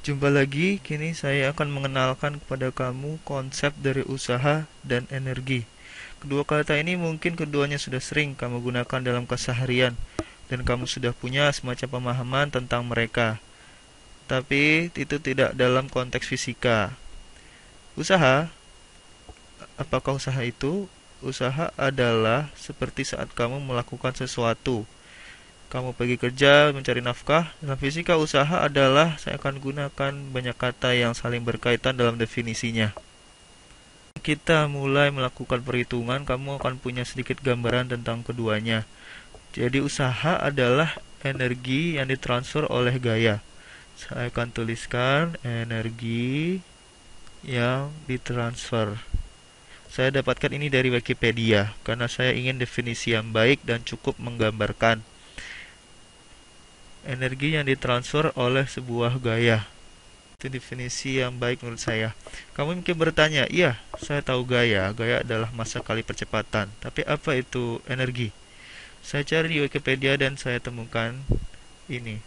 Jumpa lagi, kini saya akan mengenalkan kepada kamu konsep dari usaha dan energi. Kedua kata ini mungkin keduanya sudah sering kamu gunakan dalam keseharian, dan kamu sudah punya semacam pemahaman tentang mereka. Tapi itu tidak dalam konteks fisika. Usaha, apakah usaha itu? Usaha adalah seperti saat kamu melakukan sesuatu. Kamu pergi kerja mencari nafkah. Dalam fisika, usaha adalah saya akan gunakan banyak kata yang saling berkaitan dalam definisinya. Kita mulai melakukan perhitungan, kamu akan punya sedikit gambaran tentang keduanya. Jadi usaha adalah energi yang ditransfer oleh gaya. Saya akan tuliskan energi yang ditransfer. Saya dapatkan ini dari Wikipedia karena saya ingin definisi yang baik dan cukup menggambarkan energi yang ditransfer oleh sebuah gaya. Itu definisi yang baik menurut saya. Kamu mungkin bertanya, iya, saya tahu gaya. Gaya adalah massa kali percepatan. Tapi apa itu energi? Saya cari di Wikipedia dan saya temukan ini.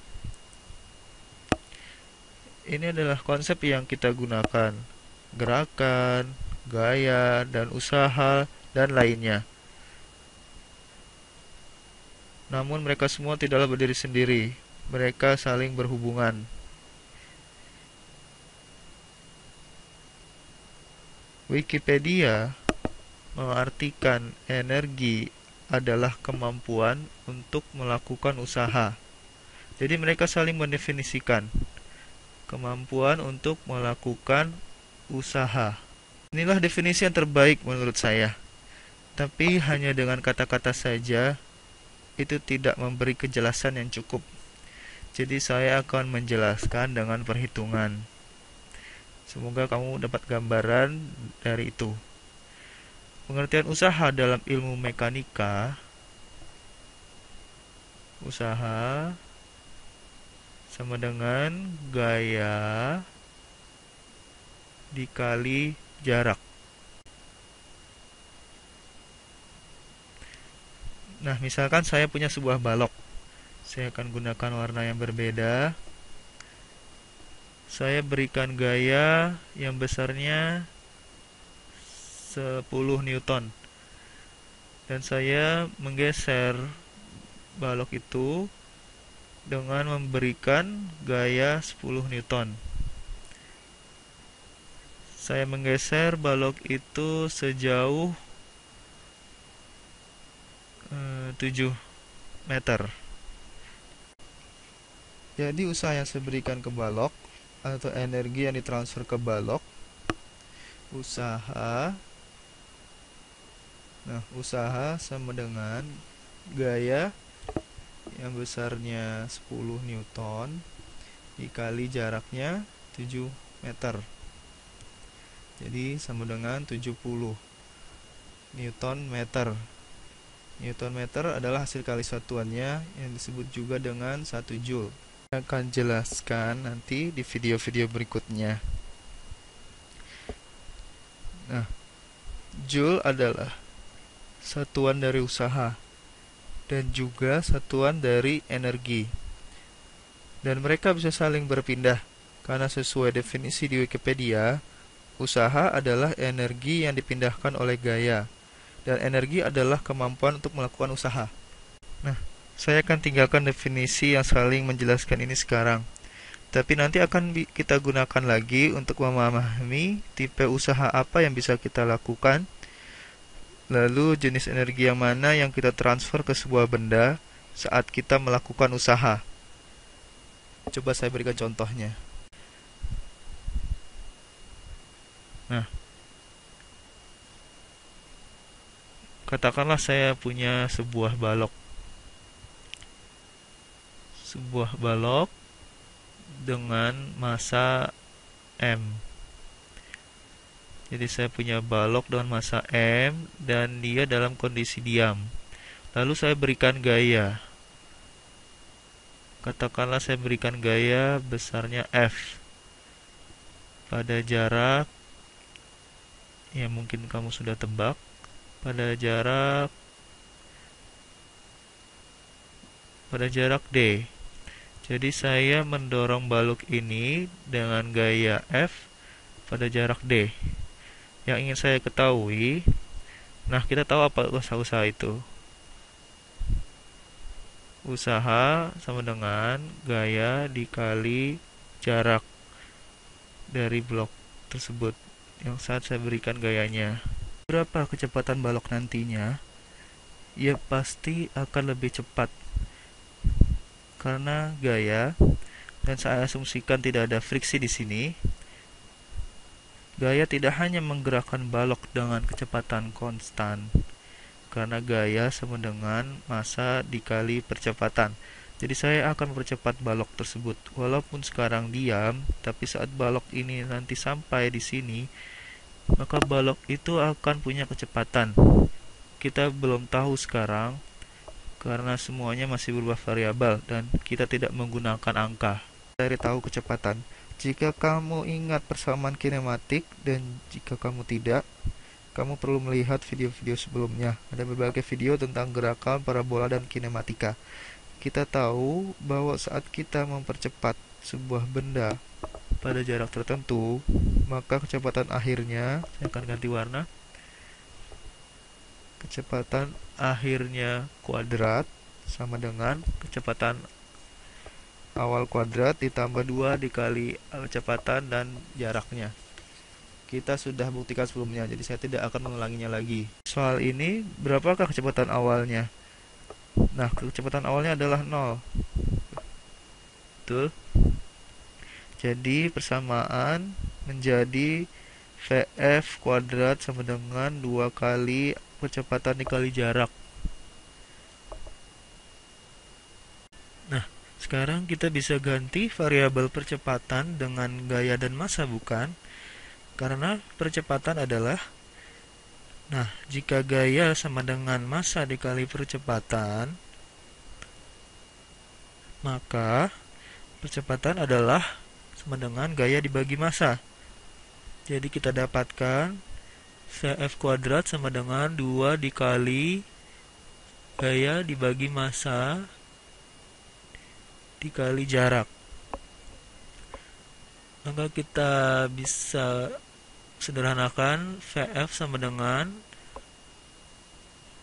Ini adalah konsep yang kita gunakan. Gerakan, gaya, dan usaha, dan lainnya. Namun mereka semua tidaklah berdiri sendiri. Mereka saling berhubungan. Wikipedia mengartikan energi adalah kemampuan untuk melakukan usaha. Jadi mereka saling mendefinisikan kemampuan untuk melakukan usaha. Inilah definisi yang terbaik menurut saya. Tapi hanya dengan kata-kata saja itu tidak memberi kejelasan yang cukup. Jadi saya akan menjelaskan dengan perhitungan. Semoga kamu dapat gambaran dari itu. Pengertian usaha dalam ilmu mekanika, usaha sama dengan gaya dikali jarak. Nah, misalkan saya punya sebuah balok. Saya akan gunakan warna yang berbeda. Saya berikan gaya yang besarnya 10 Newton. Dan saya menggeser balok itu dengan memberikan gaya 10 Newton. Saya menggeser balok itu sejauh 7 meter. Jadi usaha yang saya berikan ke balok atau energi yang ditransfer ke balok, usaha sama dengan gaya yang besarnya 10 Newton dikali jaraknya 7 meter. Jadi sama dengan 70 Newton meter. Newton meter adalah hasil kali satuannya yang disebut juga dengan 1 Joule. Saya akan jelaskan nanti di video-video berikutnya. Nah, Joule adalah satuan dari usaha dan juga satuan dari energi. Dan mereka bisa saling berpindah karena sesuai definisi di Wikipedia, usaha adalah energi yang dipindahkan oleh gaya dan energi adalah kemampuan untuk melakukan usaha. Nah, saya akan tinggalkan definisi yang saling menjelaskan ini sekarang. Tapi nanti akan kita gunakan lagi untuk memahami tipe usaha apa yang bisa kita lakukan. Lalu jenis energi yang mana yang kita transfer ke sebuah benda saat kita melakukan usaha. Coba saya berikan contohnya. Nah, katakanlah saya punya sebuah balok. Sebuah balok dengan massa M. Jadi saya punya balok dengan massa M dan dia dalam kondisi diam. Lalu saya berikan gaya. Katakanlah saya berikan gaya besarnya F. Pada jarak yang mungkin kamu sudah tebak. Pada jarak D. Jadi saya mendorong balok ini dengan gaya F pada jarak D. Yang ingin saya ketahui, nah kita tahu apa usaha-usaha itu. Usaha sama dengan gaya dikali jarak dari blok tersebut yang saat saya berikan gayanya. Berapa kecepatan balok nantinya? Ya pasti akan lebih cepat karena gaya, dan saya asumsikan tidak ada friksi di sini. Gaya tidak hanya menggerakkan balok dengan kecepatan konstan, karena gaya sama dengan massa dikali percepatan. Jadi saya akan mempercepat balok tersebut. Walaupun sekarang diam, tapi saat balok ini nanti sampai di sini, maka balok itu akan punya kecepatan. Kita belum tahu sekarang, karena semuanya masih berubah variabel dan kita tidak menggunakan angka. Dari tahu kecepatan. Jika kamu ingat persamaan kinematik dan jika kamu tidak, kamu perlu melihat video-video sebelumnya. Ada berbagai video tentang gerakan parabola dan kinematika. Kita tahu bahwa saat kita mempercepat sebuah benda pada jarak tertentu, maka kecepatan akhirnya, saya akan ganti warna, kecepatan akhirnya kuadrat sama dengan kecepatan awal kuadrat ditambah 2 dikali kecepatan dan jaraknya. Kita sudah buktikan sebelumnya, jadi saya tidak akan mengulanginya lagi. Soal ini, berapakah kecepatan awalnya? Nah, kecepatan awalnya adalah 0. Betul? Jadi persamaan menjadi VF kuadrat sama dengan 2 kali kecepatan dikali jarak. Nah, sekarang kita bisa ganti variabel percepatan dengan gaya dan massa, bukan? Karena percepatan adalah, nah, jika gaya sama dengan massa dikali percepatan, maka percepatan adalah sama dengan gaya dibagi massa. Jadi kita dapatkan Vf kuadrat sama dengan 2 dikali gaya dibagi massa dikali jarak. Maka kita bisa sederhanakan Vf sama dengan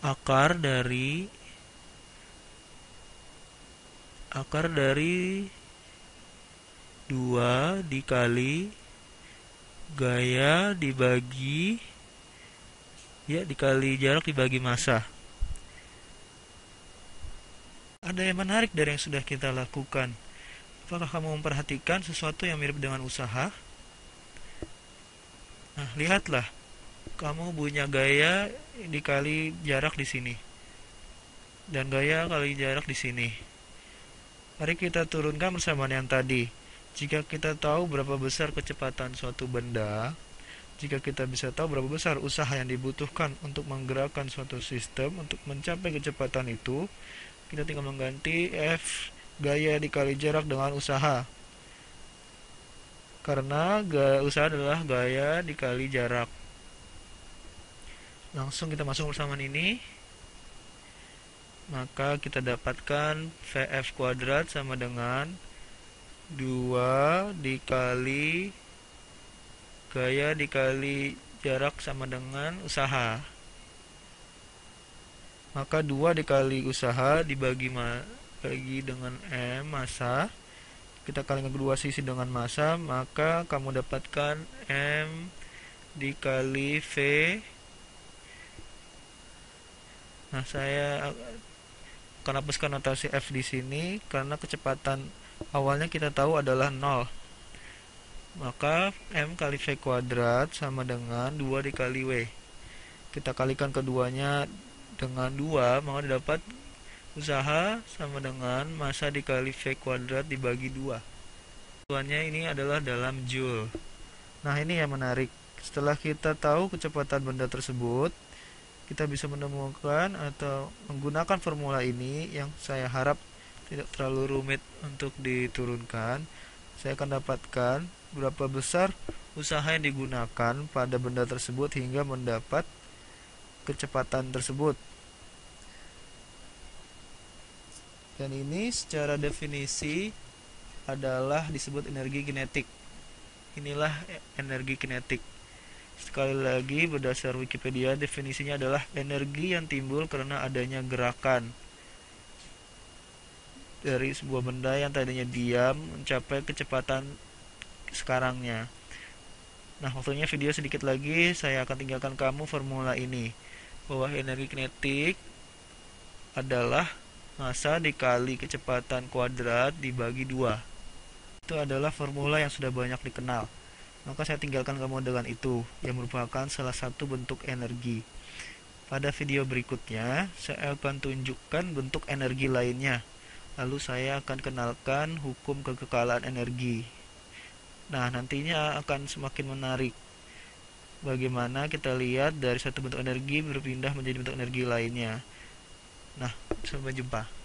akar dari 2 dikali gaya dibagi dikali jarak dibagi massa. Ada yang menarik dari yang sudah kita lakukan. Apakah kamu memperhatikan sesuatu yang mirip dengan usaha? Nah, lihatlah. Kamu punya gaya dikali jarak di sini. Dan gaya kali jarak di sini. Mari kita turunkan persamaan yang tadi. Jika kita tahu berapa besar kecepatan suatu benda, jika kita bisa tahu berapa besar usaha yang dibutuhkan untuk menggerakkan suatu sistem untuk mencapai kecepatan itu, kita tinggal mengganti F gaya dikali jarak dengan usaha. Karena usaha adalah gaya dikali jarak. Langsung kita masuk persamaan ini. Maka kita dapatkan Vf kuadrat sama dengan 2 dikali gaya dikali jarak sama dengan usaha. Maka 2 dikali usaha dibagi dengan M massa. Kita kalikan kedua sisi dengan massa, maka kamu dapatkan M dikali V. Nah, saya akan hapuskan notasi F di sini karena kecepatan awalnya kita tahu adalah 0. Maka M kali V kuadrat sama dengan 2 dikali W. Kita kalikan keduanya dengan 2, maka dapat usaha sama dengan massa dikali V kuadrat dibagi 2. Tujuannya ini adalah dalam joule. Nah, ini yang menarik. Setelah kita tahu kecepatan benda tersebut, kita bisa menemukan atau menggunakan formula ini yang saya harap tidak terlalu rumit untuk diturunkan. Saya akan dapatkan berapa besar usaha yang digunakan pada benda tersebut hingga mendapat kecepatan tersebut. Dan ini secara definisi adalah disebut energi kinetik. Inilah energi kinetik. Sekali lagi, berdasar Wikipedia, definisinya adalah energi yang timbul karena adanya gerakan dari sebuah benda yang tadinya diam mencapai kecepatan sekarangnya. Nah, waktunya video sedikit lagi, saya akan tinggalkan kamu formula ini, bahwa energi kinetik adalah massa dikali kecepatan kuadrat dibagi 2. Itu adalah formula yang sudah banyak dikenal. Maka saya tinggalkan kamu dengan itu, yang merupakan salah satu bentuk energi. Pada video berikutnya, saya akan tunjukkan bentuk energi lainnya. Lalu saya akan kenalkan hukum kekekalan energi. Nah, nantinya akan semakin menarik. Bagaimana kita lihat dari satu bentuk energi berpindah menjadi bentuk energi lainnya. Nah, sampai jumpa.